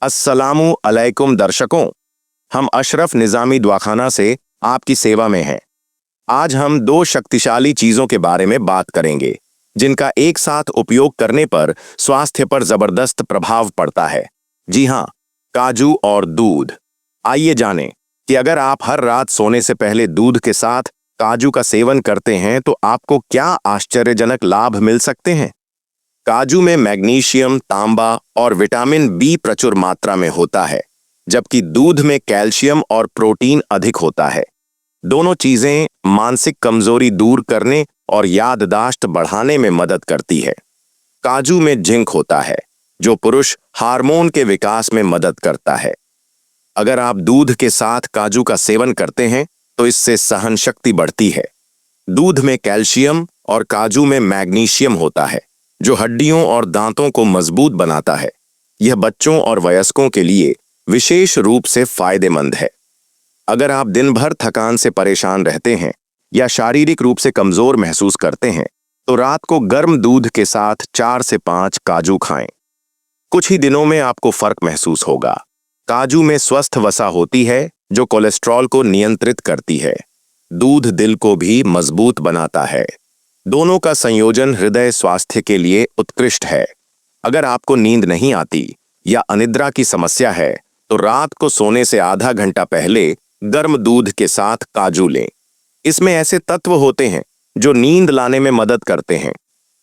अस्सलामु अलैकुम दर्शकों, हम अशरफ निज़ामी दवाखाना से आपकी सेवा में हैं। आज हम दो शक्तिशाली चीज़ों के बारे में बात करेंगे जिनका एक साथ उपयोग करने पर स्वास्थ्य पर जबरदस्त प्रभाव पड़ता है। जी हाँ, काजू और दूध। आइए जानें कि अगर आप हर रात सोने से पहले दूध के साथ काजू का सेवन करते हैं तो आपको क्या आश्चर्यजनक लाभ मिल सकते हैं। काजू में मैग्नीशियम, तांबा और विटामिन बी प्रचुर मात्रा में होता है, जबकि दूध में कैल्शियम और प्रोटीन अधिक होता है। दोनों चीजें मानसिक कमजोरी दूर करने और याददाश्त बढ़ाने में मदद करती है। काजू में जिंक होता है, जो पुरुष हार्मोन के विकास में मदद करता है। अगर आप दूध के साथ काजू का सेवन करते हैं तो इससे सहन शक्ति बढ़ती है। दूध में कैल्शियम और काजू में मैग्नीशियम होता है, जो हड्डियों और दांतों को मजबूत बनाता है। यह बच्चों और वयस्कों के लिए विशेष रूप से फायदेमंद है। अगर आप दिन भर थकान से परेशान रहते हैं या शारीरिक रूप से कमजोर महसूस करते हैं तो रात को गर्म दूध के साथ 4 से 5 काजू खाएं। कुछ ही दिनों में आपको फर्क महसूस होगा। काजू में स्वस्थ वसा होती है जो कोलेस्ट्रॉल को नियंत्रित करती है। दूध दिल को भी मजबूत बनाता है। दोनों का संयोजन हृदय स्वास्थ्य के लिए उत्कृष्ट है। अगर आपको नींद नहीं आती या अनिद्रा की समस्या है तो रात को सोने से आधा घंटा पहले गर्म दूध के साथ काजू लें। इसमें ऐसे तत्व होते हैं जो नींद लाने में मदद करते हैं।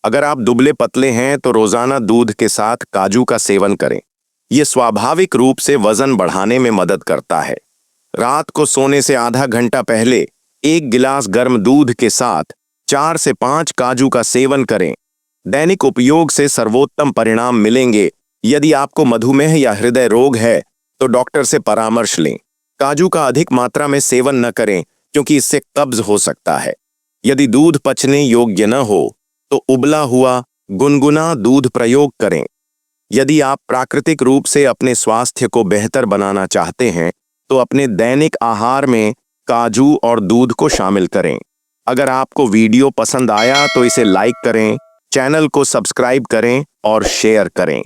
अगर आप दुबले पतले हैं तो रोजाना दूध के साथ काजू का सेवन करें। यह स्वाभाविक रूप से वजन बढ़ाने में मदद करता है। रात को सोने से आधा घंटा पहले 1 गिलास गर्म दूध के साथ 4 से 5 काजू का सेवन करें। दैनिक उपयोग से सर्वोत्तम परिणाम मिलेंगे। यदि आपको मधुमेह या हृदय रोग है तो डॉक्टर से परामर्श लें। काजू का अधिक मात्रा में सेवन न करें क्योंकि इससे कब्ज हो सकता है। यदि दूध पचने योग्य न हो तो उबला हुआ गुनगुना दूध प्रयोग करें। यदि आप प्राकृतिक रूप से अपने स्वास्थ्य को बेहतर बनाना चाहते हैं तो अपने दैनिक आहार में काजू और दूध को शामिल करें। अगर आपको वीडियो पसंद आया तो इसे लाइक करें, चैनल को सब्सक्राइब करें और शेयर करें।